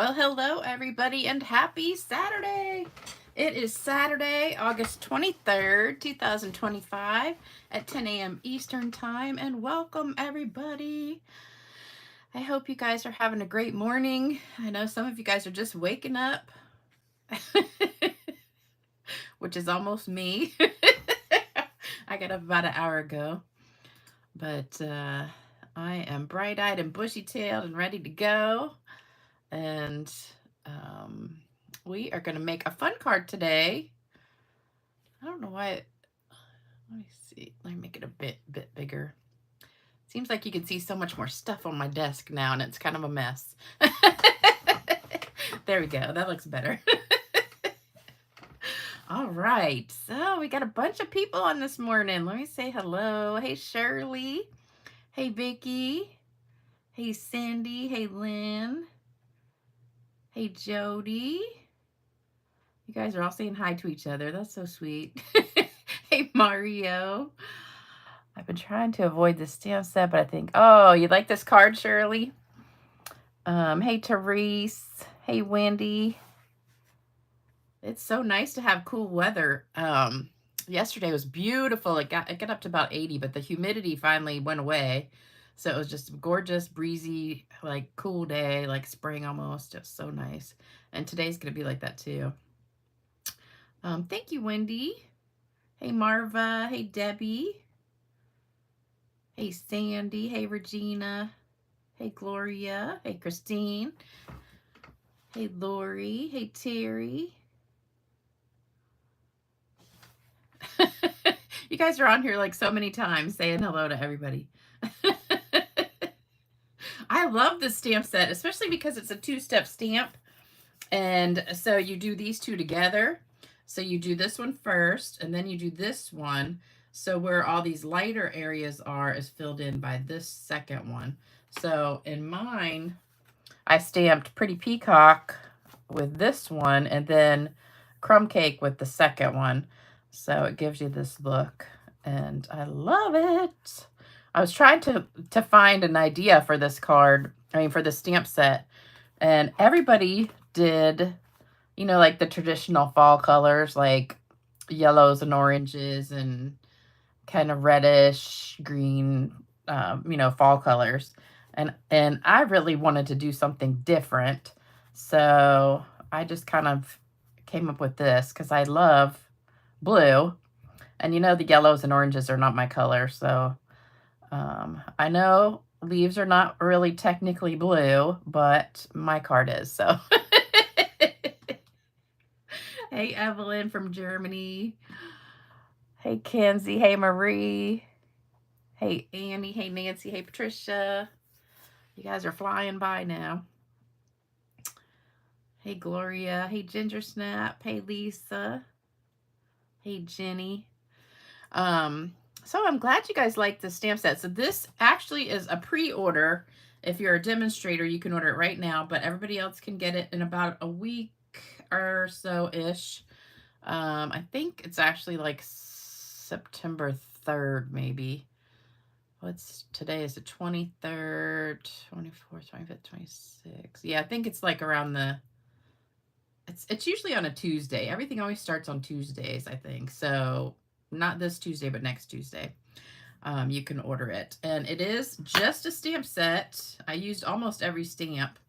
Well, hello everybody and happy Saturday. It is Saturday, August 23rd, 2025 at 10 a.m. Eastern Time, and welcome everybody. I hope you guys are having a great morning. I know some of you guys are just waking up, which is almost me. I got up about an hour ago, but I am bright-eyed and bushy-tailed and ready to go. And we are going to make a fun card today. I don't know why. Let me see. Let me make it a bit bigger. Seems like you can see so much more stuff on my desk now, and it's kind of a mess. There we go. That looks better. All right. So we got a bunch of people on this morning. Let me say hello. Hey, Shirley. Hey, Vicky. Hey, Cindy. Hey, Lynn. Hey, Jody. You guys are all saying hi to each other. That's so sweet. Hey, Mario. I've been trying to avoid the stamp set, but I think, oh, you like this card, Shirley? Hey, Therese. Hey, Wendy. It's so nice to have cool weather. Yesterday was beautiful. It got up to about 80, but the humidity finally went away. So it was just a gorgeous, breezy, like cool day, like spring almost. Just so nice. And today's going to be like that too. Thank you, Wendy. Hey, Marva. Hey, Debbie. Hey, Sandy. Hey, Regina. Hey, Gloria. Hey, Christine. Hey, Lori. Hey, Terry. You guys are on here like so many times saying hello to everybody. I love this stamp set, especially because it's a two-step stamp. And so you do these two together. So you do this one first, and then you do this one. So where all these lighter areas are is filled in by this second one. So in mine, I stamped Pretty Peacock with this one, and then Crumb Cake with the second one. So it gives you this look, and I love it. I was trying to find an idea for this card, for the stamp set, and everybody did, you know, like the traditional fall colors, like yellows and oranges and kind of reddish green, you know, fall colors. And I really wanted to do something different. So I just kind of came up with this because I love blue. And you know, the yellows and oranges are not my color. So I know leaves are not really technically blue, but my card is. So hey, Evelyn from Germany. Hey, Kenzie. Hey, Marie. Hey, Annie. Hey, Nancy. Hey, Patricia. You guys are flying by now. Hey, Gloria. Hey, Ginger Snap. Hey, Lisa. Hey, Jenny. So I'm glad you guys like the stamp set. So this actually is a pre-order. If you're a demonstrator, you can order it right now, but everybody else can get it in about a week or so-ish. I think it's actually like September 3rd, maybe. Today is the 23rd, 24th, 25th, 26th. Yeah, I think it's like around it's usually on a Tuesday. Everything always starts on Tuesdays, I think. So not this Tuesday, but next Tuesday. You can order it. And it is just a stamp set. I used almost every stamp.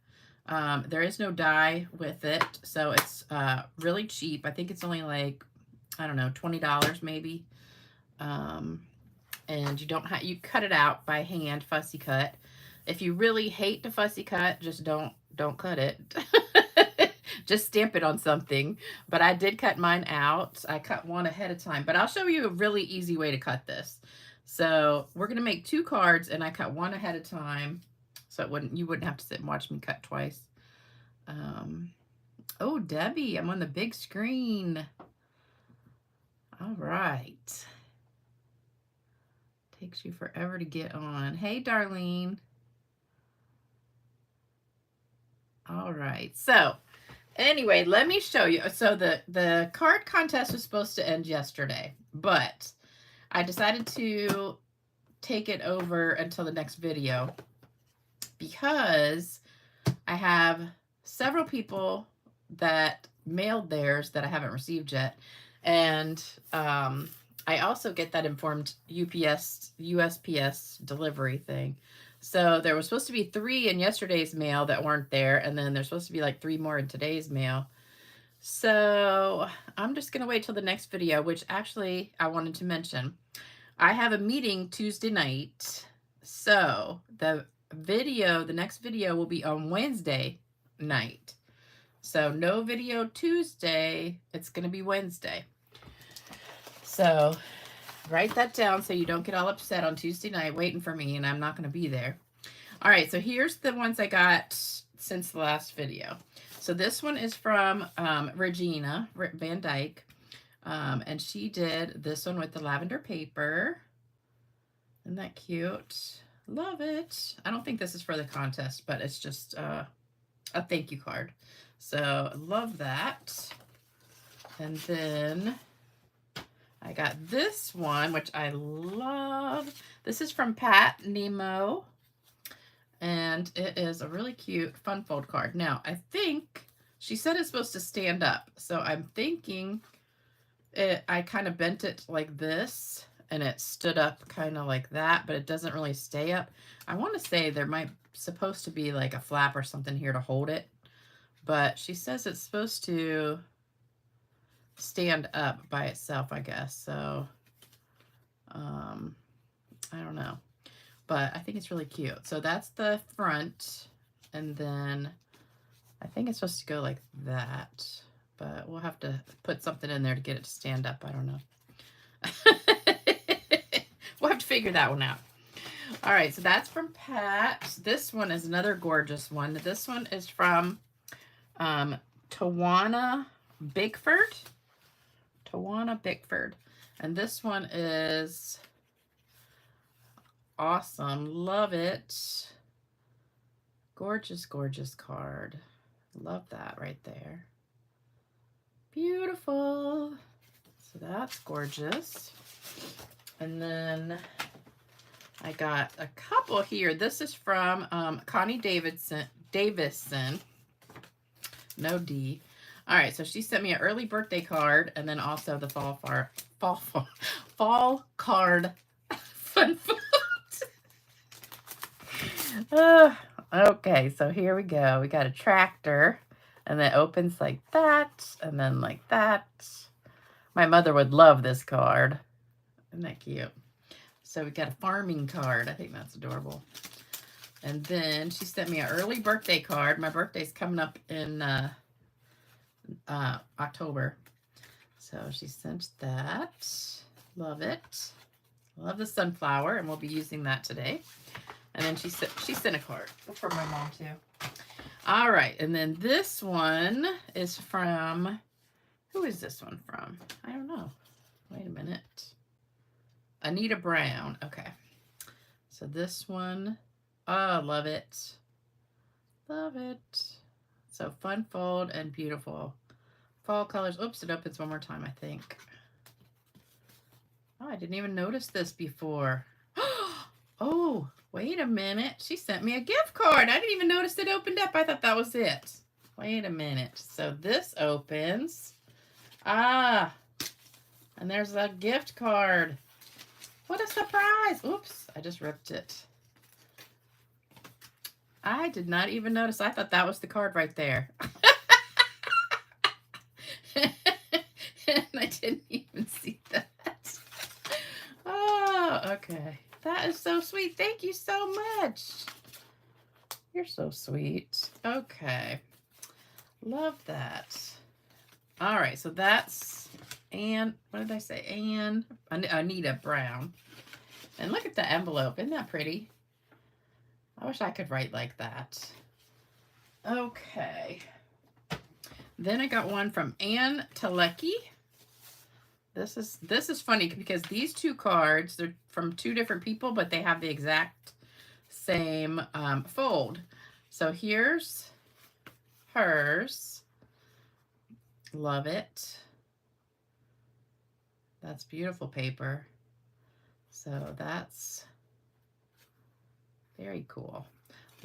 There is no die with it. So it's really cheap. I think it's only like, I don't know, $20 maybe. And you cut it out by hand, fussy cut. If you really hate to fussy cut, just don't cut it. Just stamp it on something. But I did cut mine out. I cut one ahead of time, but I'll show you a really easy way to cut this. So we're going to make 2 cards, and I cut one ahead of time. So you wouldn't have to sit and watch me cut twice. Oh, Debbie, I'm on the big screen. All right. Takes you forever to get on. Hey, Darlene. All right. So anyway, let me show you. So the card contest was supposed to end yesterday, but I decided to take it over until the next video because I have several people that mailed theirs that I haven't received yet. And I also get that informed USPS delivery thing. So there was supposed to be 3 in yesterday's mail that weren't there, and then there's supposed to be like 3 more in today's mail. So I'm just going to wait till the next video, which actually I wanted to mention. I have a meeting Tuesday night. So the next video will be on Wednesday night. So no video Tuesday. It's going to be Wednesday. So write that down so you don't get all upset on Tuesday night waiting for me and I'm not going to be there. All right, so here's the ones I got since the last video. So this one is from Regina Van Dyke, and she did this one with the lavender paper. Isn't that cute? Love it. I don't think this is for the contest, but it's just a thank you card. So love that. And then I got this one, which I love. This is from Pat Nemo. And it is a really cute fun fold card. Now, I think she said it's supposed to stand up. So I'm thinking I kind of bent it like this and it stood up kind of like that, but it doesn't really stay up. I want to say there might supposed to be like a flap or something here to hold it, but she says it's supposed to stand up by itself, I guess. So, I don't know, but I think it's really cute. So that's the front, and then I think it's supposed to go like that, but we'll have to put something in there to get it to stand up. I don't know. We'll have to figure that one out. All right, so that's from Pat. This one is another gorgeous one. This one is from Tawana Bickford. Tawana Bickford. And this one is awesome. Love it. Gorgeous, gorgeous card. Love that right there. Beautiful. So that's gorgeous. And then I got a couple here. This is from Connie Davison. No D. All right, so she sent me an early birthday card and then also the fall card fun food. Okay, so here we go. We got a tractor and then it opens like that and then like that. My mother would love this card. Isn't that cute? So we got a farming card. I think that's adorable. And then she sent me an early birthday card. My birthday's coming up in October. So she sent that. Love it. Love the sunflower, and we'll be using that today. And then she sent a card for my mom too. All right, and then this one is from, who is this one from? I don't know. Wait a minute. Anita Brown. Okay. So this one, oh, love it. Love it. So fun fold and beautiful. Fall colors. Oops, it opens one more time, I think. Oh, I didn't even notice this before. Oh, wait a minute. She sent me a gift card. I didn't even notice it opened up. I thought that was it. Wait a minute. So this opens. Ah, and there's a gift card. What a surprise. Oops, I just ripped it. I did not even notice. I thought that was the card right there. And I didn't even see that. Oh, okay. That is so sweet. Thank you so much. You're so sweet. Okay. Love that. All right, so that's Anne. What did I say? Anita Brown. And look at the envelope. Isn't that pretty? I wish I could write like that. Okay. Then I got one from Ann Telecki. This is funny because these two cards, they're from two different people, but they have the exact same fold. So here's hers. Love it. That's beautiful paper. So that's very cool.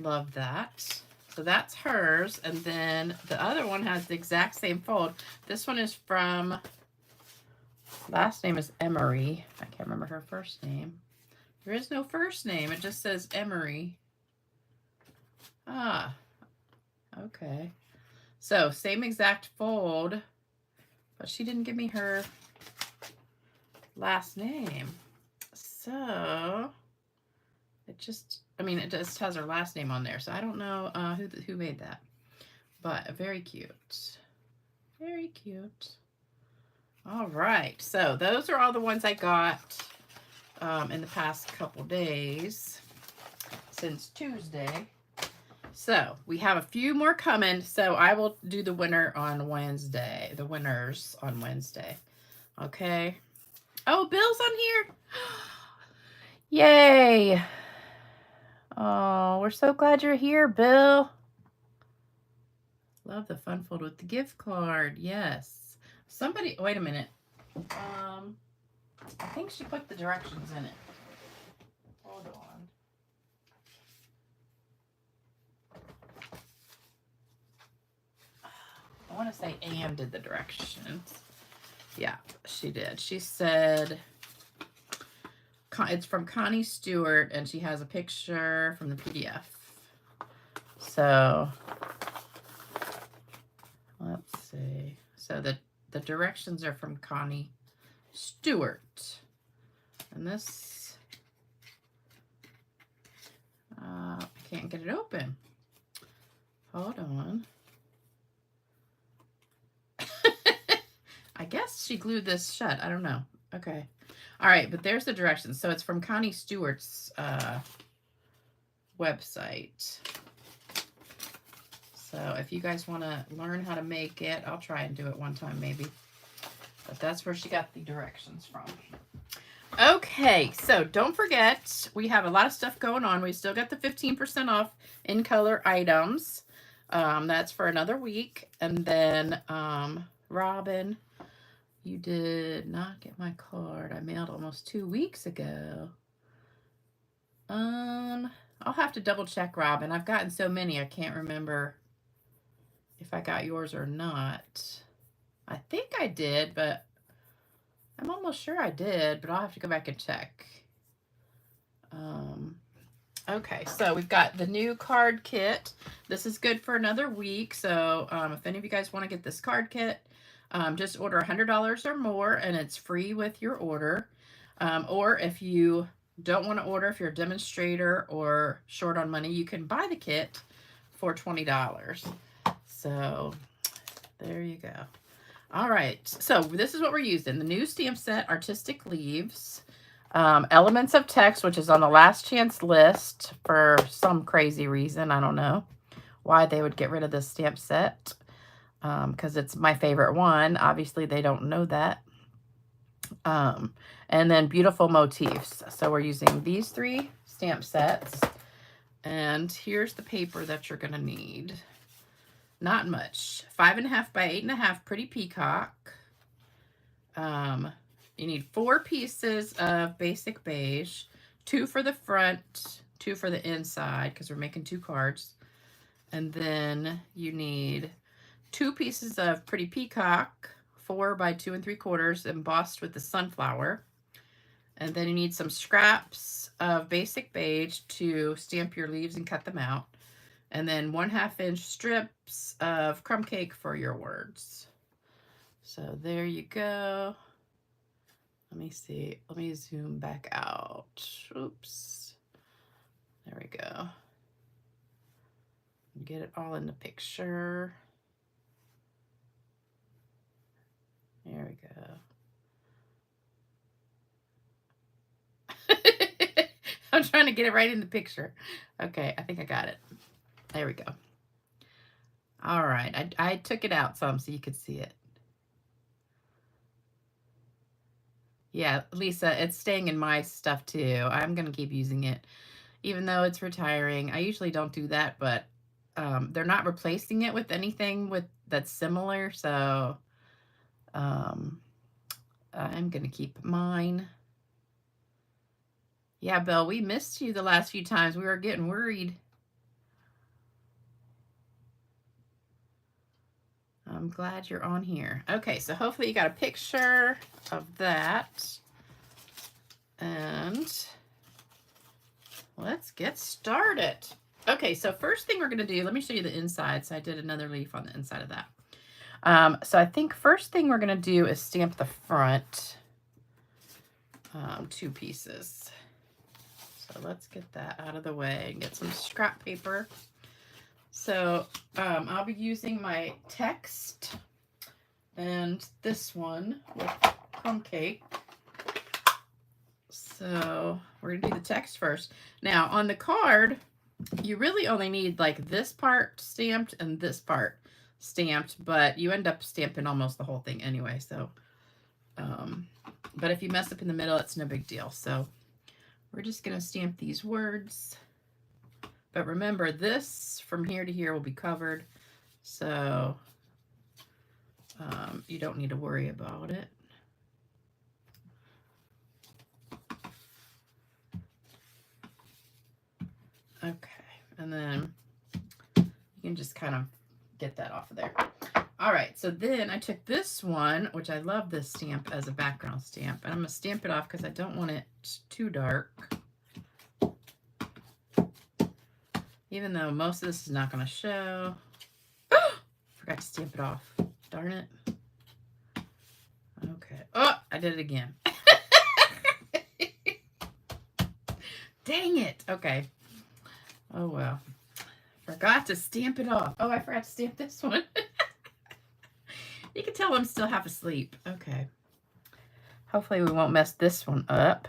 Love that. So that's hers. And then the other one has the exact same fold. This one is from, last name is Emery. I can't remember her first name. There is no first name. It just says Emery. Ah, okay. So same exact fold, but she didn't give me her last name. So it just, I mean, it just has her last name on there. So I don't know who made that, but very cute. Very cute. All right. So those are all the ones I got in the past couple days since Tuesday. So we have a few more coming. So I will do the winner on Wednesday, the winners on Wednesday. Okay. Oh, Bill's on here. Yay. Oh, we're so glad you're here, Bill. Love the fun fold with the gift card. Yes. Somebody, wait a minute. I think she put the directions in it. Hold on. I want to say Anne did the directions. Yeah, she did. She said it's from Connie Stewart, and she has a picture from the PDF. So let's see. So the directions are from Connie Stewart. And this, I can't get it open. Hold on. I guess she glued this shut. I don't know. Okay. All right, but there's the directions. So it's from Connie Stewart's website. So if you guys want to learn how to make it, I'll try and do it one time maybe. But that's where she got the directions from. Okay, so don't forget, we have a lot of stuff going on. We still got the 15% off in color items. That's for another week. And then Robin, you did not get my card. I mailed almost 2 weeks ago. I'll have to double check, Robin. I've gotten so many, I can't remember if I got yours or not. I think I did, but I'm almost sure I did, but I'll have to go back and check. Okay, so we've got the new card kit. This is good for another week. So if any of you guys want to get this card kit, just order $100 or more, and it's free with your order. Or if you don't want to order, if you're a demonstrator or short on money, you can buy the kit for $20. So there you go. All right, so this is what we're using. The new stamp set, Artisyic Leaves. Elements of Text, which is on the last chance list for some crazy reason. I don't know why they would get rid of this stamp set, because it's my favorite one. Obviously, they don't know that. And then Beautiful Motifs. So we're using these 3 stamp sets. And here's the paper that you're going to need. Not much. 5.5 by 8.5 pretty peacock. You need 4 pieces of basic beige, 2 for the front, 2 for the inside, because we're making 2 cards. And then you need 2 pieces of pretty peacock, 4 by 2 3/4, embossed with the sunflower. And then you need some scraps of basic beige to stamp your leaves and cut them out. And then 1/2 inch strips of crumb cake for your words. So there you go. Let me see. Let me zoom back out. Oops. There we go. Get it all in the picture. There we go. I'm trying to get it right in the picture. Okay, I think I got it. There we go. All right, I took it out some so you could see it. Yeah, Lisa, it's staying in my stuff too. I'm going to keep using it, even though it's retiring. I usually don't do that, but they're not replacing it with anything that's similar, so I'm going to keep mine. Yeah, Bill, we missed you the last few times. We were getting worried. I'm glad you're on here. Okay, so hopefully you got a picture of that. And let's get started. Okay, so first thing we're going to do, let me show you the inside. So I did another leaf on the inside of that. So I think first thing we're going to do is stamp the front 2 pieces. So let's get that out of the way and get some scrap paper. So I'll be using my text and this one with crumb cake. So we're gonna do the text first. Now on the card, you really only need like this part stamped and this part stamped, but you end up stamping almost the whole thing anyway. So, but if you mess up in the middle, it's no big deal. So we're just gonna stamp these words. But remember, this from here to here will be covered, so you don't need to worry about it. Okay, and then you can just kind of get that off of there. All right, so then I took this one, which I love this stamp as a background stamp, and I'm going to stamp it off because I don't want it too dark. Even though most of this is not going to show. Forgot to stamp it off. Darn it. Okay. Oh, I did it again. Dang it. Okay. Oh, well. Forgot to stamp it off. Oh, I forgot to stamp this one. You can tell I'm still half asleep. Okay. Hopefully we won't mess this one up.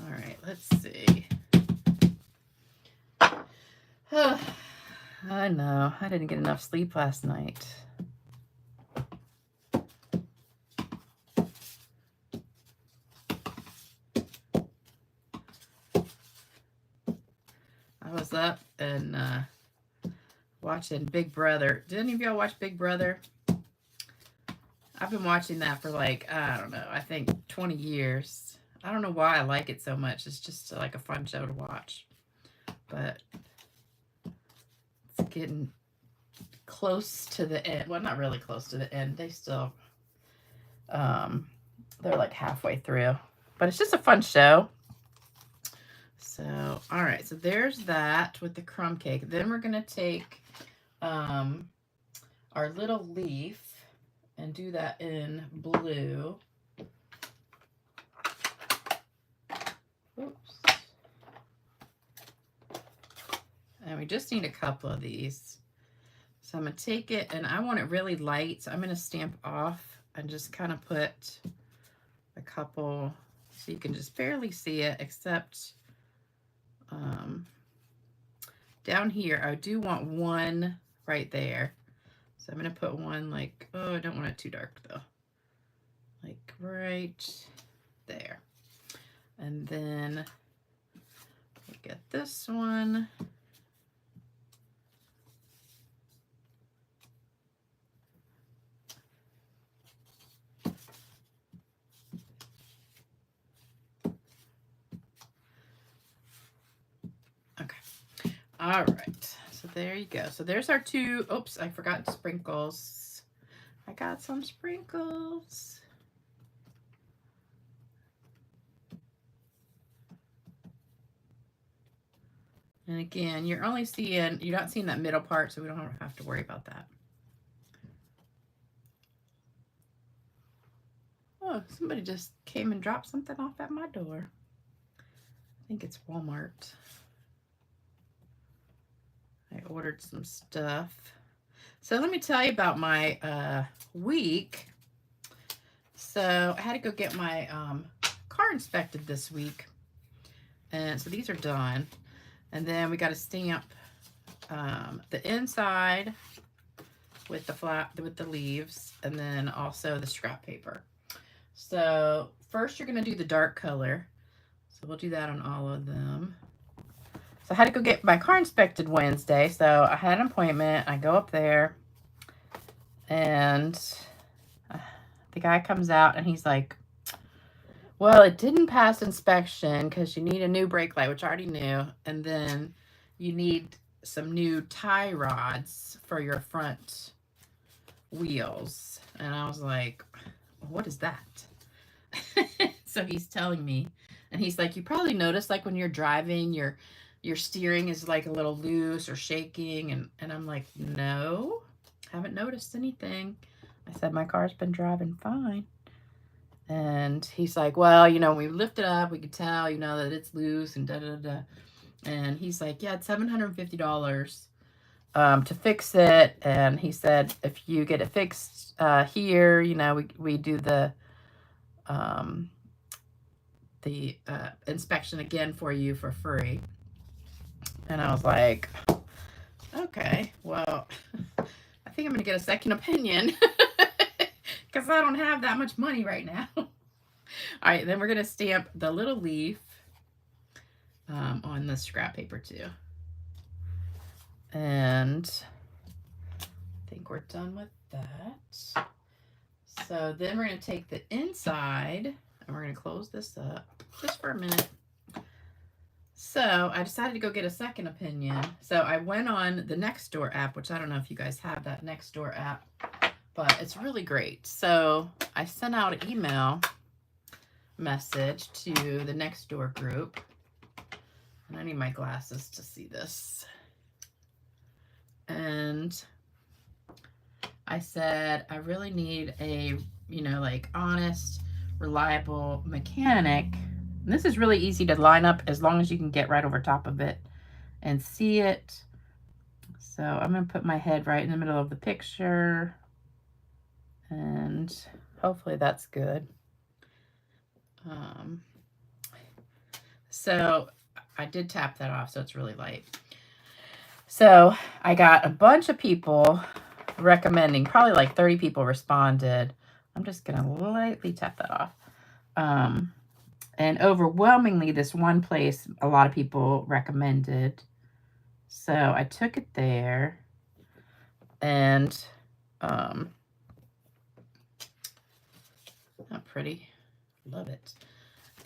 All right, let's see. I know, I didn't get enough sleep last night. I was up and watching Big Brother. Did any of y'all watch Big Brother? I've been watching that for like, I don't know, I think 20 years. I don't know why I like it so much. It's just like a fun show to watch. But it's getting close to the end. Well, not really close to the end. They still, they're like halfway through. But it's just a fun show. So, all right. So there's that with the crumb cake. Then we're going to take our little leaf and do that in blue. Oops. And we just need a couple of these. So I'm going to take it, and I want it really light. So I'm going to stamp off and just kind of put a couple so you can just barely see it, except down here, I do want one right there. So I'm going to put one like, oh, I don't want it too dark though. Like right there. And then we get this one. Okay. All right. So there you go. So there's our 2. Oops, I forgot sprinkles. I got some sprinkles. And again, you're not seeing that middle part, so we don't have to worry about that. Oh, somebody just came and dropped something off at my door. I think it's Walmart. I ordered some stuff. So let me tell you about my week. So I had to go get my car inspected this week. And so these are done. And then we got to stamp the inside with the leaves, and then also the scrap paper. So first you're going to do the dark color. So we'll do that on all of them. So I had to go get my car inspected Wednesday. So I had an appointment. I go up there, and the guy comes out and he's like, Well, it didn't pass inspection because you need a new brake light, which I already knew. And then you need some new tie rods for your front wheels. And I was like, what is that? So he's telling me, and he's like, you probably noticed like when you're driving, your steering is like a little loose or shaking. And I'm like, no, haven't noticed anything. I said, my car's been driving fine. And he's like, well, you know, when we lift it up, we could tell, you know, that it's loose and da-da-da. And he's like, yeah, it's $750 to fix it. And he said, if you get it fixed here, you know, we do the inspection again for you for free. And I was like, okay, well, I think I'm going to get a second opinion because I don't have that much money right now. All right, then we're going to stamp the little leaf on the scrap paper too. And I think we're done with that. So then we're going to take the inside and we're going to close this up just for a minute. So I decided to go get a second opinion. So I went on the Nextdoor app, which I don't know if you guys have that Nextdoor app, but it's really great. So I sent out an email message to the Nextdoor group. And I need my glasses to see this. And I said, I really need a, you know, like honest, reliable mechanic. And this is really easy to line up as long as you can get right over top of it and see it. So I'm going to put my head right in the middle of the picture. And hopefully that's good. So I did tap that off, so it's really light. So I got a bunch of people recommending, probably like 30 people responded. I'm just going to lightly tap that off. And overwhelmingly, this one place, a lot of people recommended. So I took it there and, not pretty. Love it.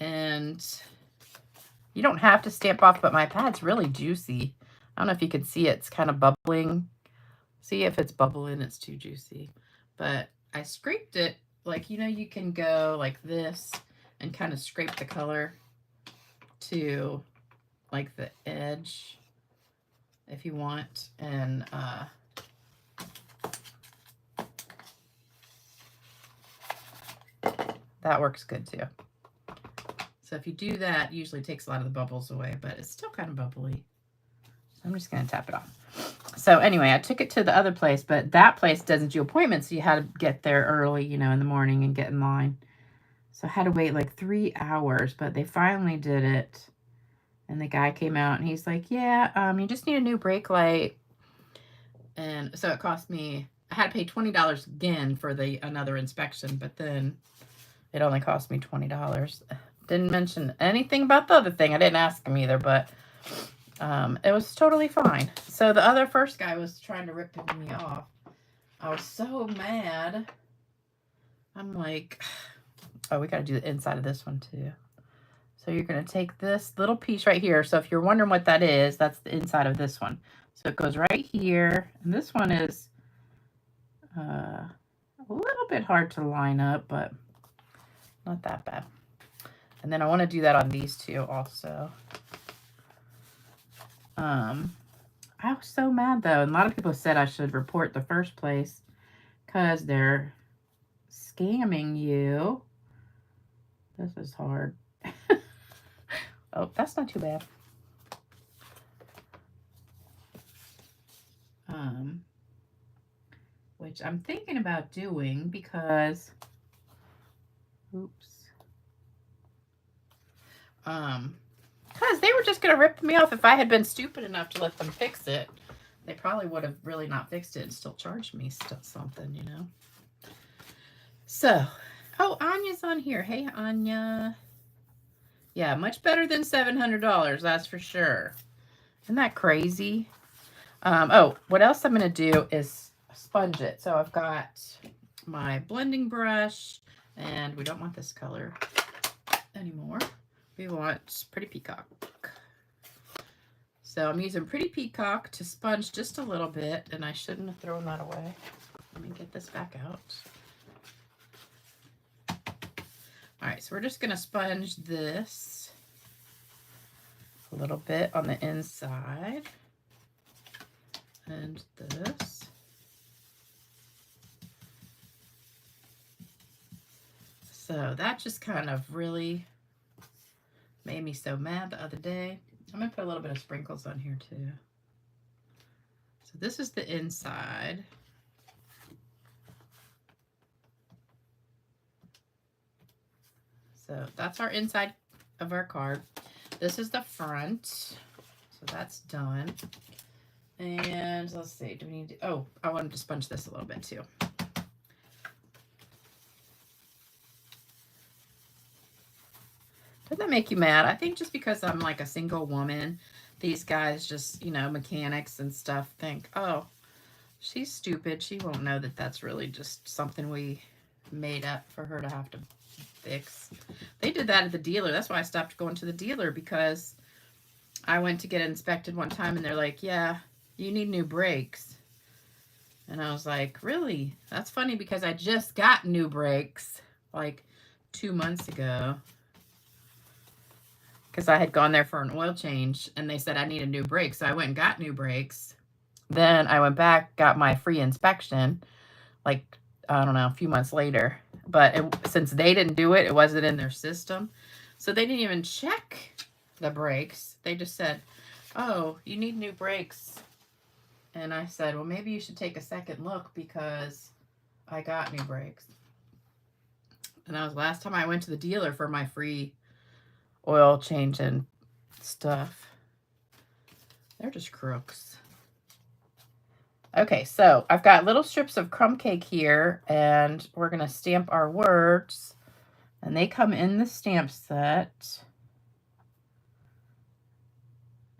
And you don't have to stamp off, but my pad's really juicy. I don't know if you can see it. It's kind of bubbling. See if it's bubbling, it's too juicy. But I scraped it like, you know, you can go like this and kind of scrape the color to like the edge if you want. And that works good too. So if you do that, it usually takes a lot of the bubbles away, but it's still kind of bubbly. So I'm just going to tap it off. So anyway, I took it to the other place, but that place doesn't do appointments. So you had to get there early, you know, in the morning and get in line. So I had to wait like 3 hours, but they finally did it. And the guy came out and he's like, yeah, you just need a new brake light. And so it cost me, I had to pay $20 again for another inspection, but then it only cost me $20. Didn't mention anything about the other thing. I didn't ask him either, but it was totally fine. So the first guy was trying to rip me off. I was so mad. I'm like, oh, we got to do the inside of this one too. So you're going to take this little piece right here. So if you're wondering what that is, that's the inside of this one. So it goes right here. And this one is a little bit hard to line up, but not that bad. And then I want to do that on these two also. I was so mad though. And a lot of people said I should report the first place because they're scamming you. This is hard. Oh, that's not too bad. Which I'm thinking about doing because, oops. Because they were just going to rip me off. If I had been stupid enough to let them fix it, they probably would have really not fixed it and still charged me something, you know. So, oh, Anya's on here. Hey, Anya. Yeah, much better than $700, that's for sure. Isn't that crazy? Oh, what else I'm going to do is sponge it. So I've got my blending brush, and we don't want this color. anymore. We want Pretty Peacock. So I'm using Pretty Peacock to sponge just a little bit, and I shouldn't have thrown that away. Let me get this back out. All right, so we're just gonna sponge this a little bit on the inside, and this. So that just kind of really made me so mad the other day. I'm gonna put a little bit of sprinkles on here too. So this is the inside. So that's our inside of our card. This is the front. So that's done. And let's see, do we need to, oh, I wanted to sponge this a little bit too. Doesn't that make you mad? I think just because I'm like a single woman, these guys just, you know, mechanics and stuff think, oh, she's stupid. She won't know that that's really just something we made up for her to have to fix. They did that at the dealer. That's why I stopped going to the dealer, because I went to get it inspected one time and they're like, yeah, you need new brakes. And I was like, really? That's funny, because I just got new brakes like 2 months ago. Because I had gone there for an oil change and they said I needed new brakes. So I went and got new brakes. Then I went back, got my free inspection, like, I don't know, a few months later. But since they didn't do it, it wasn't in their system. So they didn't even check the brakes. They just said, oh, you need new brakes. And I said, well, maybe you should take a second look, because I got new brakes. And that was the last time I went to the dealer for my free oil change and stuff. They're just crooks. Okay, so I've got little strips of crumb cake here, and we're going to stamp our words. And they come in the stamp set.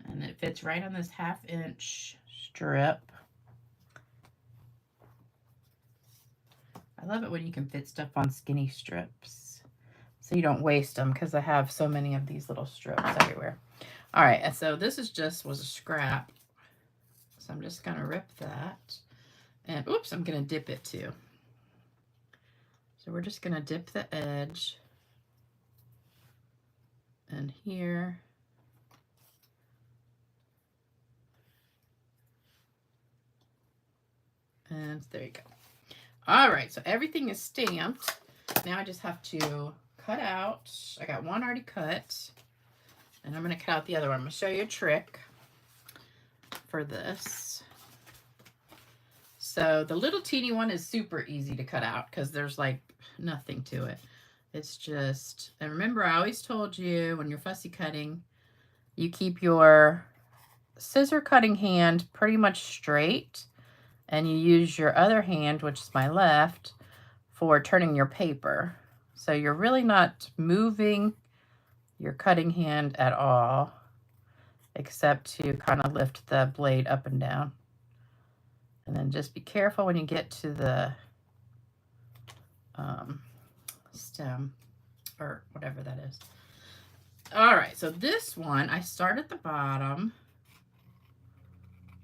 And it fits right on this 1/2-inch strip. I love it when you can fit stuff on skinny strips, so you don't waste them, because I have so many of these little strips everywhere. All right, and so this is was a scrap. So I'm just going to rip that. And oops, I'm going to dip it too. So we're just going to dip the edge. And here. And there you go. All right, so everything is stamped. Now I just have to cut out. I got one already cut. And I'm going to cut out the other one. I'm going to show you a trick for this. So the little teeny one is super easy to cut out, because there's like nothing to it. It's just, and remember, I always told you when you're fussy cutting, you keep your scissor cutting hand pretty much straight, and you use your other hand, which is my left, for turning your paper. So you're really not moving your cutting hand at all, except to kind of lift the blade up and down. And then just be careful when you get to the stem, or whatever that is. All right, so this one, I start at the bottom,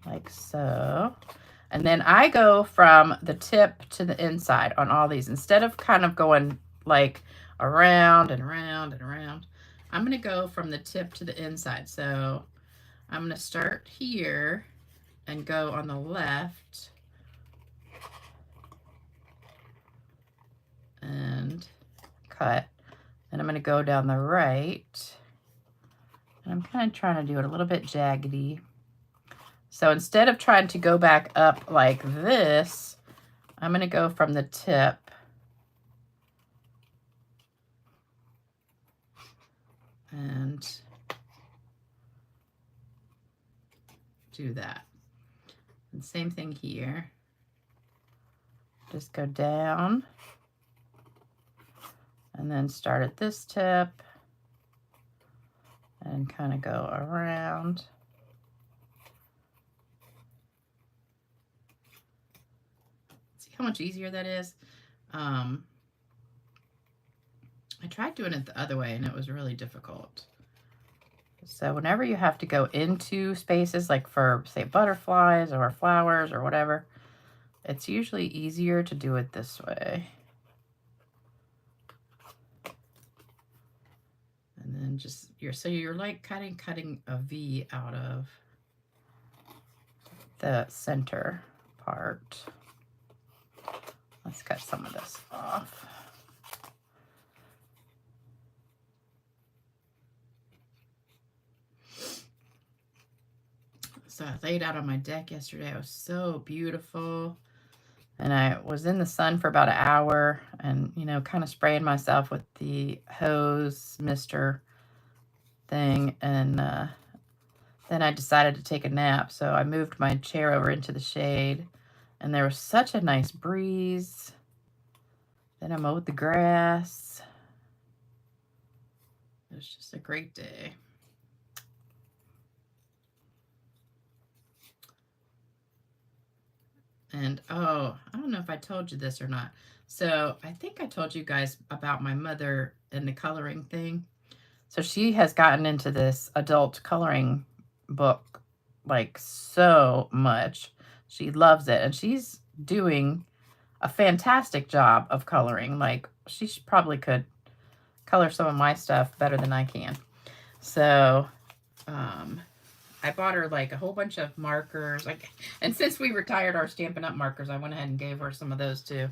like so. And then I go from the tip to the inside on all these. Instead of kind of going like around and around and around, I'm going to go from the tip to the inside. So I'm going to start here and go on the left and cut. And I'm going to go down the right. And I'm kind of trying to do it a little bit jaggedy. So instead of trying to go back up like this, I'm going to go from the tip and do that. And same thing here. Just go down and then start at this tip and kind of go around. See how much easier that is? I tried doing it the other way and it was really difficult. So whenever you have to go into spaces like for, say, butterflies or flowers or whatever, it's usually easier to do it this way. And then just, you're like cutting a V out of the center part. Let's cut some of this off. So I laid out on my deck yesterday. It was so beautiful. And I was in the sun for about an hour and, you know, kind of spraying myself with the hose mister thing. And then I decided to take a nap. So I moved my chair over into the shade. And there was such a nice breeze. Then I mowed the grass. It was just a great day. And, oh, I don't know if I told you this or not. So I think I told you guys about my mother and the coloring thing. So she has gotten into this adult coloring book like so much. She loves it. And she's doing a fantastic job of coloring. Like, she probably could color some of my stuff better than I can. So, I bought her like a whole bunch of markers. And since we retired our Stampin' Up! Markers, I went ahead and gave her some of those too.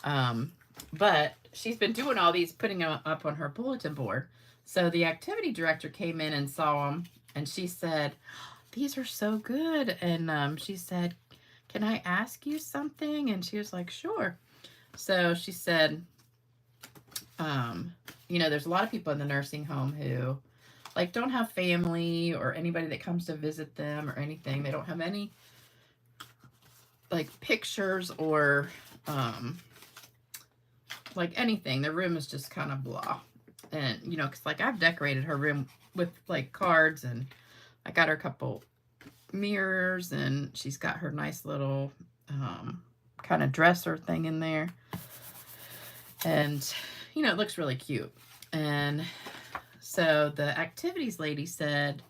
But she's been doing all these, putting them up on her bulletin board. So the activity director came in and saw them, and she said, "These are so good." And she said, "Can I ask you something?" And she was like, "Sure." So she said, you know, there's a lot of people in the nursing home who like don't have family or anybody that comes to visit them or anything. They don't have any like pictures or like anything. Their room is just kind of blah. And, you know, because like I've decorated her room with like cards, and I got her a couple mirrors, and she's got her nice little kind of dresser thing in there. And, you know, it looks really cute. And so the activities lady said,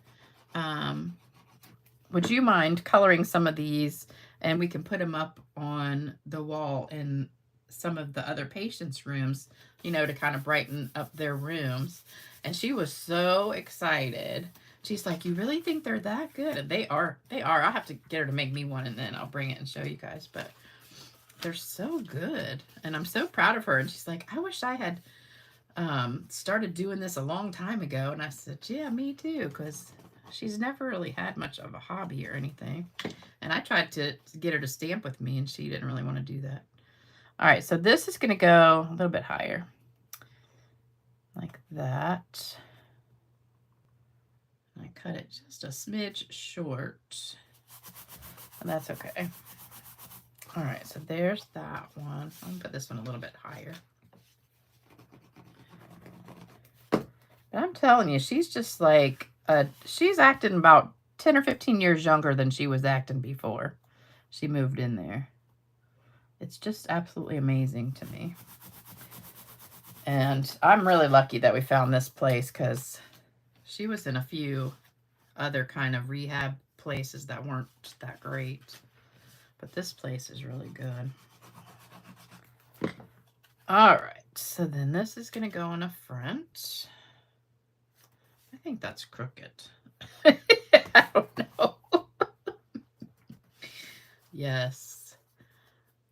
would you mind coloring some of these, and we can put them up on the wall in some of the other patients' rooms, you know, to kind of brighten up their rooms. And she was so excited. She's like, "You really think they're that good?" And they are. I'll have to get her to make me one, and then I'll bring it and show you guys. But they're so good. And I'm so proud of her. And she's like, "I wish I had started doing this a long time ago." And I said, "Yeah, me too," because she's never really had much of a hobby or anything. And I tried to get her to stamp with me, and she didn't really want to do that. All right, so this is going to go a little bit higher, like that. I cut it just a smidge short, and that's okay. All right, so there's that one. I'm going to put this one a little bit higher. But I'm telling you, she's just like, she's acting about 10 or 15 years younger than she was acting before she moved in there. It's just absolutely amazing to me. And I'm really lucky that we found this place, because she was in a few other kind of rehab places that weren't that great. But this place is really good. All right, so then this is going to go in the front. I think that's crooked. I don't know. Yes.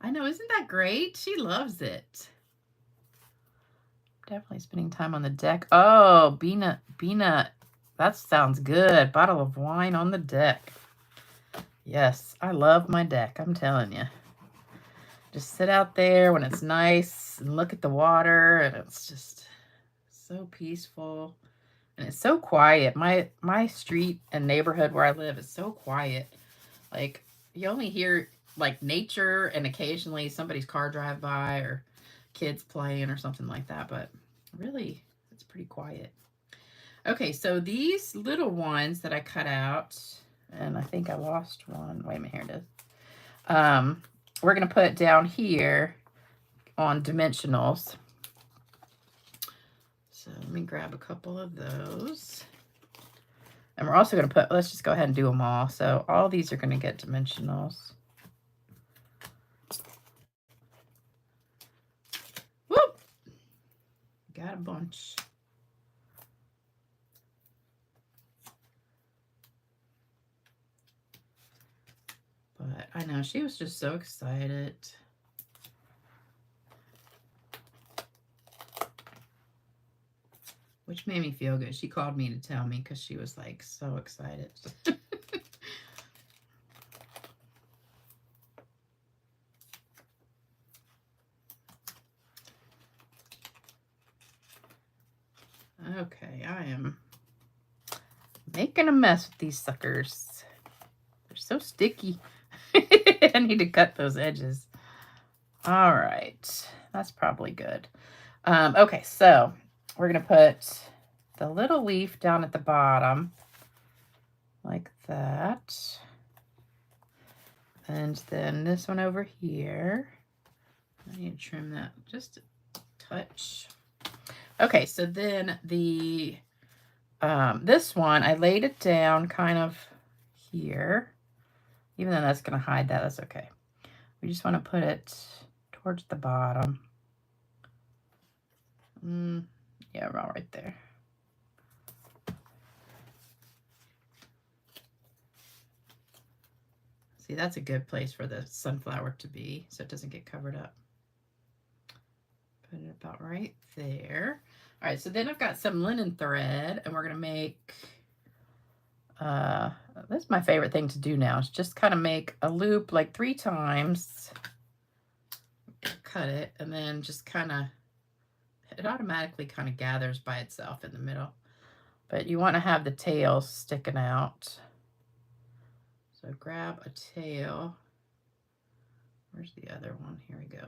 I know, isn't that great? She loves it. Definitely spending time on the deck. Oh, Bina, that sounds good. Bottle of wine on the deck. Yes, I love my deck, I'm telling you. Just sit out there when it's nice and look at the water, and it's just so peaceful. And it's so quiet. My street and neighborhood where I live is so quiet. Like, you only hear like nature and occasionally somebody's car drive by or kids playing or something like that, but really it's pretty quiet. Okay, so these little ones that I cut out, and I think I lost one. Wait a minute, here it is. We're going to put down here on dimensionals. So let me grab a couple of those. And we're also going to put, let's just go ahead and do them all. So all these are going to get dimensionals. Whoop! Got a bunch. But I know she was just so excited. Which made me feel good. She called me to tell me because she was like so excited. Okay, I am making a mess with these suckers. They're so sticky. I need to cut those edges. All right, that's probably good. Okay, so we're going to put the little leaf down at the bottom like that. And then this one over here. I need to trim that just a touch. Okay, so then the this one, I laid it down kind of here. Even though that's going to hide that, that's okay. We just want to put it towards the bottom. Yeah, around right there. See, that's a good place for the sunflower to be so it doesn't get covered up. Put it about right there. All right, so then I've got some linen thread, and we're going to make, that's my favorite thing to do now, is just kind of make a loop like 3 times, cut it, and then just kind of, it automatically kind of gathers by itself in the middle. But you want to have the tails sticking out. So grab a tail. Where's the other one? Here we go.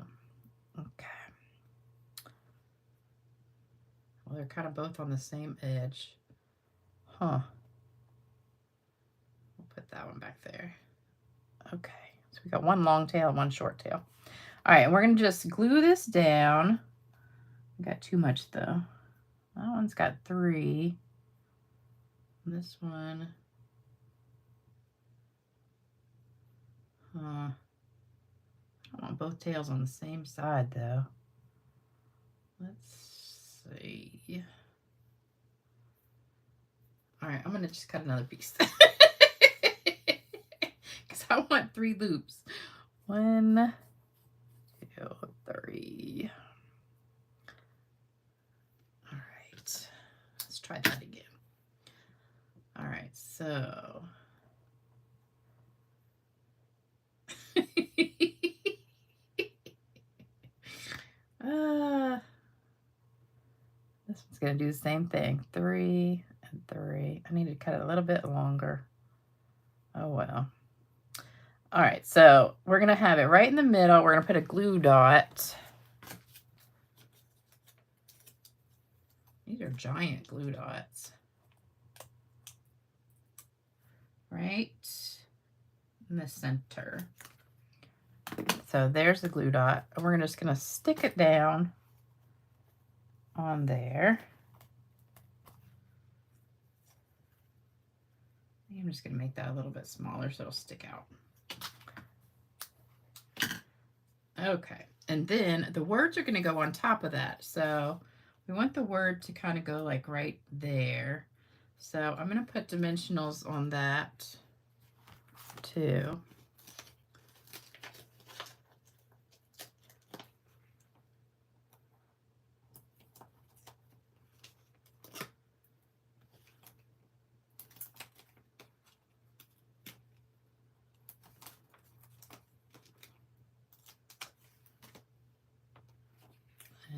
Okay. Well, they're kind of both on the same edge. Huh. We'll put that one back there. Okay. So we got one long tail and one short tail. All right, and we're going to just glue this down. I got too much, though. That one's got 3. This one. I don't want both tails on the same side, though. Let's see. All right, I'm going to just cut another piece. Because I want 3 loops. 1, 2, 3. All right. Let's try that again. All right, so... this one's going to do the same thing. 3 and 3. I need to cut it a little bit longer. Oh, well. All right, so we're going to have it right in the middle. We're going to put a glue dot. These are giant glue dots. Right in the center. So there's the glue dot. And we're just going to stick it down on there. I'm just going to make that a little bit smaller so it'll stick out. Okay, and then the words are going to go on top of that. So we want the word to kind of go like right there. So I'm going to put dimensionals on that too.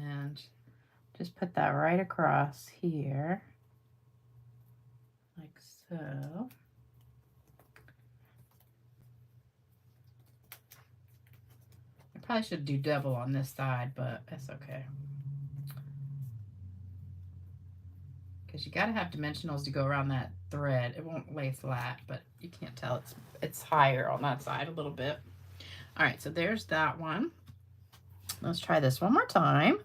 And just put that right across here, like so. I probably should do double on this side, but that's okay. Because you got to have dimensionals to go around that thread. It won't lay flat, but you can't tell it's higher on that side a little bit. All right, so there's that one. Let's try this one more time.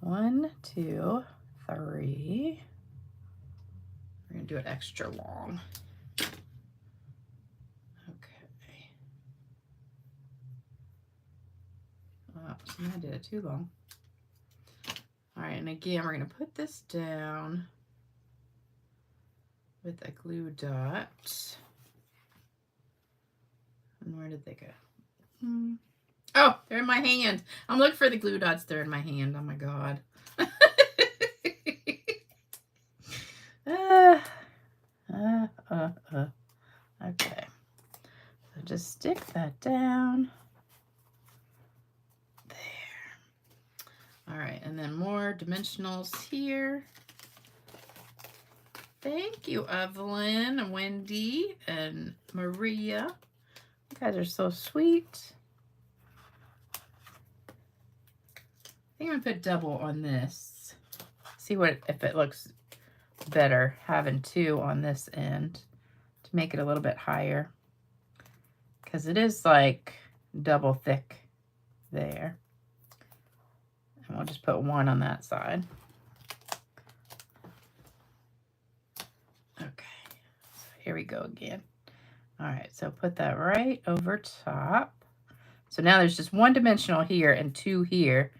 1, 2, 3. We're going to do it extra long. Okay. Oh, so I did it too long. All right, and again, we're going to put this down with a glue dot. And where did they go? Oh, they're in my hand. I'm looking for the glue dots. They're in my hand. Oh my God. Okay. So just stick that down. There. All right, and then more dimensionals here. Thank you, Evelyn and Wendy and Maria. You guys are so sweet. I think I'm gonna put double on this. See if it looks better having 2 on this end to make it a little bit higher, because it is like double thick there. And we'll just put 1 on that side. Okay, so here we go again. All right, so put that right over top. So now there's just 1 dimensional here and 2 here.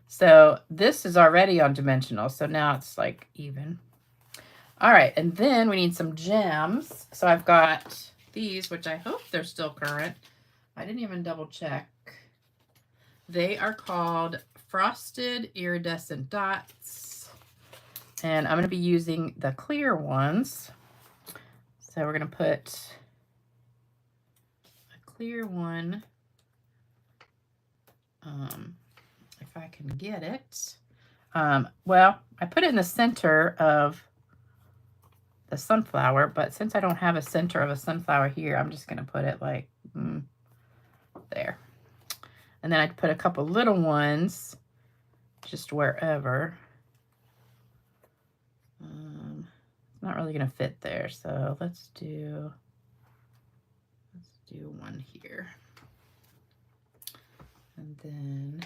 So this is already on dimensional, so now it's like even. All right, and then we need some gems. So I've got these, which I hope they're still current. I didn't even double check. They are called Frosted Iridescent Dots. And I'm going to be using the clear ones. So we're going to put a clear one, if I can get it. Well, I put it in the center of the sunflower, but since I don't have a center of a sunflower here, I'm just going to put it like there. And then I put a couple little ones just wherever. It's not really going to fit there, so let's do 1 here. And then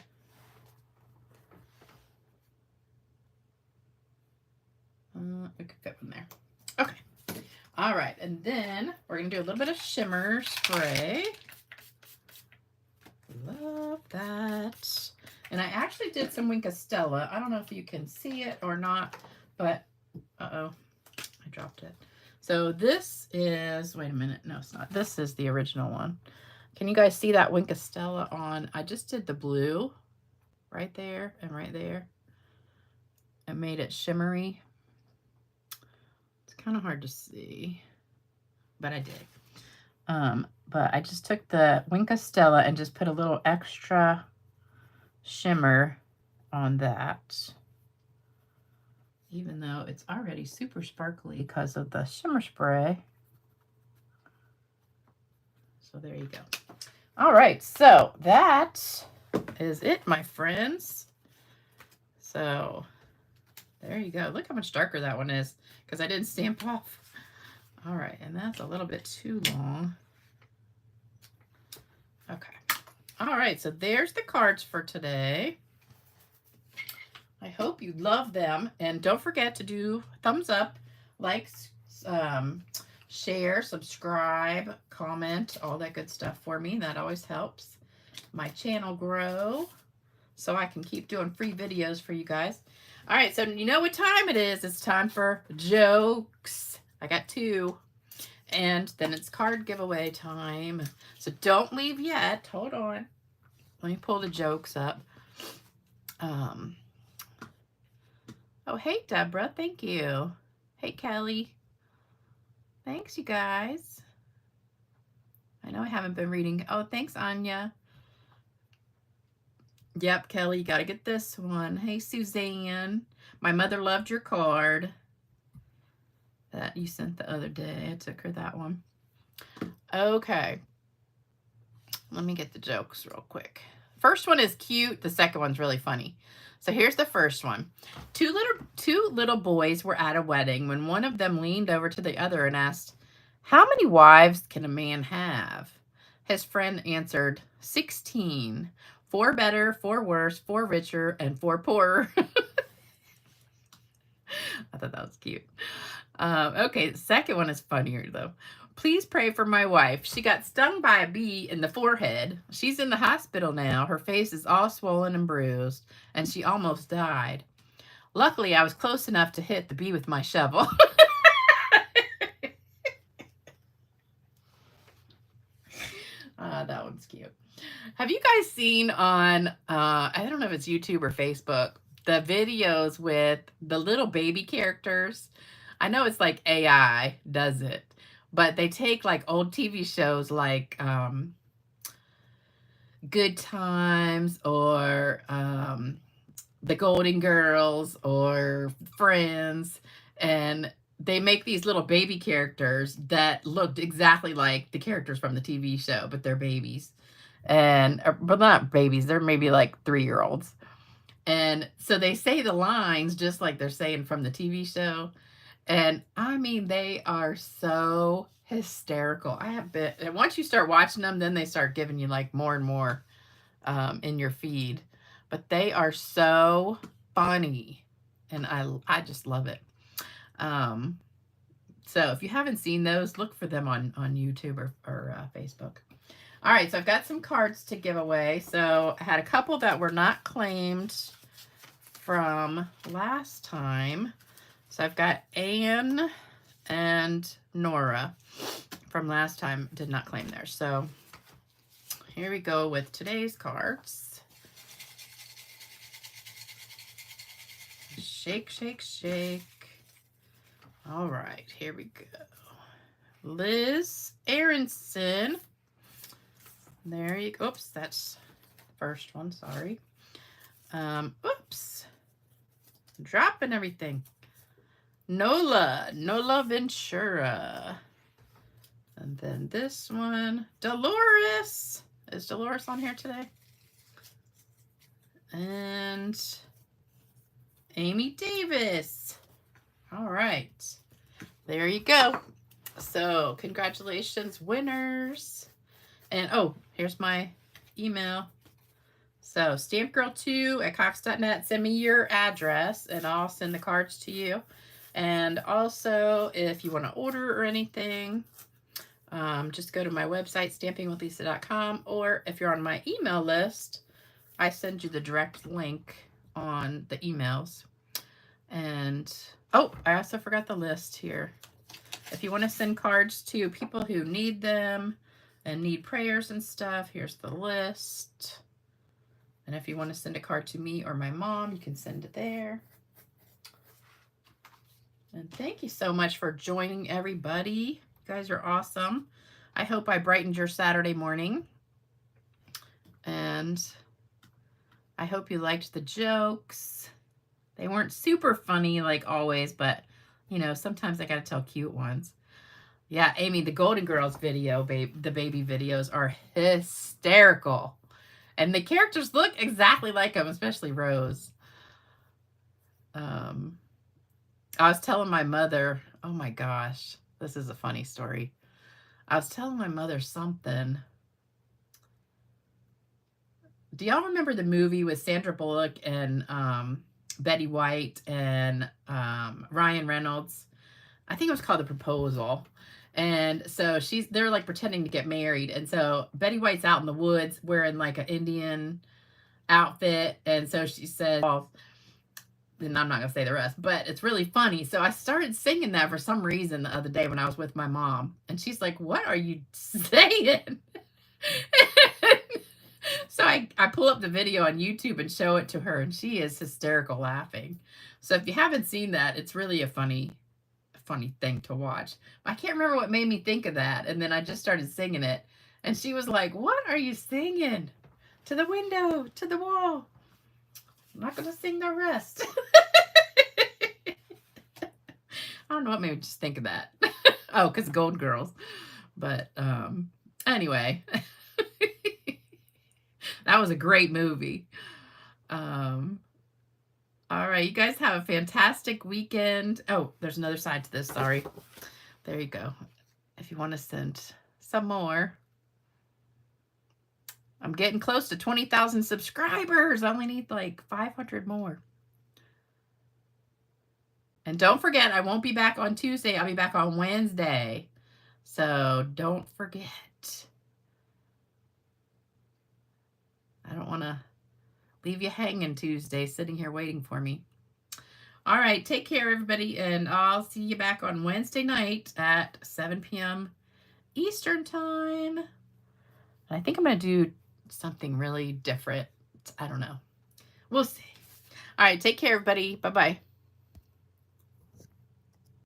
we could fit 1 there. Okay. All right, and then we're going to do a little bit of shimmer spray. Love that. And I actually did some Winkostella. I don't know if you can see it or not, but uh-oh, I dropped it. So this is, wait a minute, no, it's not. This is the original one. Can you guys see that Winkostella on? I just did the blue right there and right there. It made it shimmery. It's kind of hard to see, but I did. But I just took the Winkostella and just put a little extra shimmer on that, even though it's already super sparkly because of the shimmer spray. So there you go. All right, so that is it, my friends. So there you go. Look how much darker that one is because I didn't stamp off. All right, and that's a little bit too long. Okay. All right, so there's the cards for today. I hope you love them. And don't forget to do thumbs up, like, share, subscribe, comment, all that good stuff for me. That always helps my channel grow so I can keep doing free videos for you guys. All right, so you know what time it is. It's time for jokes. I got 2. And then it's card giveaway time. So don't leave yet. Hold on. Let me pull the jokes up. Oh, hey, Deborah. Thank you. Hey, Kelly. Thanks, you guys. I know I haven't been reading. Oh, thanks, Anya. Yep, Kelly, you got to get this one. Hey, Suzanne. My mother loved your card that you sent the other day. I took her that one. Okay. Let me get the jokes real quick. First one is cute. The second one's really funny. So here's the first one. Two little boys were at a wedding when one of them leaned over to the other and asked, "How many wives can a man have?" His friend answered, 16. 4 better, 4 worse, 4 richer, and 4 poorer. thought that was cute. Okay, the second one is funnier though. Please pray for my wife. She got stung by a bee in the forehead. She's in the hospital now. Her face is all swollen and bruised, and she almost died. Luckily, I was close enough to hit the bee with my shovel. That one's cute. Have you guys seen on, I don't know if it's YouTube or Facebook, the videos with the little baby characters? I know it's like AI does it, but they take like old TV shows like Good Times or The Golden Girls or Friends, and they make these little baby characters that looked exactly like the characters from the TV show, but they're babies. And, but not babies, they're maybe like 3-year-olds. And so they say the lines just like they're saying from the TV show. And I mean, they are so hysterical. I have been, and once you start watching them, then they start giving you like more and more in your feed. But they are so funny, and I just love it. So if you haven't seen those, look for them on YouTube or Facebook. All right, so I've got some cards to give away. So I had a couple that were not claimed from last time. So I've got Anne and Nora from last time, did not claim theirs. So here we go with today's cards. Shake, shake, shake. All right, here we go. Liz Aronson. There you go. Oops, that's the first one, sorry. Oops. Dropping everything. Nola Ventura. And then this one, Dolores. Is Dolores on here today? And Amy Davis. All right. There you go. So congratulations, winners. And oh, here's my email. So stampgirl2@cox.net. Send me your address and I'll send the cards to you. And also, if you want to order or anything, just go to my website, stampingwithlisa.com, or if you're on my email list, I send you the direct link on the emails. And oh, I also forgot the list here. If you want to send cards to people who need them and need prayers and stuff, here's the list. And if you want to send a card to me or my mom, you can send it there. And thank you so much for joining, everybody. You guys are awesome. I hope I brightened your Saturday morning. And I hope you liked the jokes. They weren't super funny like always, but, you know, sometimes I got to tell cute ones. Yeah, Amy, the Golden Girls video, the baby videos are hysterical. And the characters look exactly like them, especially Rose. I was telling my mother, oh my gosh, this is a funny story. I was telling my mother something. Do y'all remember the movie with Sandra Bullock and Betty White and Ryan Reynolds? I think it was called The Proposal. And so they're like pretending to get married. And so Betty White's out in the woods wearing like an Indian outfit. And so she said, oh, and I'm not going to say the rest, but it's really funny. So I started singing that for some reason the other day when I was with my mom. And she's like, what are you saying? So I pull up the video on YouTube and show it to her, and she is hysterical laughing. So if you haven't seen that, it's really a funny thing to watch. I can't remember what made me think of that. And then I just started singing it. And she was like, what are you singing? To the window, to the wall. I'm not going to sing the rest. I don't know what made me just think of that. Oh, because Gold Girls. But anyway, that was a great movie. All right, you guys have a fantastic weekend. Oh, there's another side to this. Sorry. There you go. If you want to send some more. I'm getting close to 20,000 subscribers. I only need like 500 more. And don't forget, I won't be back on Tuesday. I'll be back on Wednesday. So don't forget. I don't want to leave you hanging Tuesday, sitting here waiting for me. All right, take care, everybody, and I'll see you back on Wednesday night at 7 p.m. Eastern Time. I think I'm going to do something really different. I don't know. We'll see. All right, take care, everybody. Bye-bye.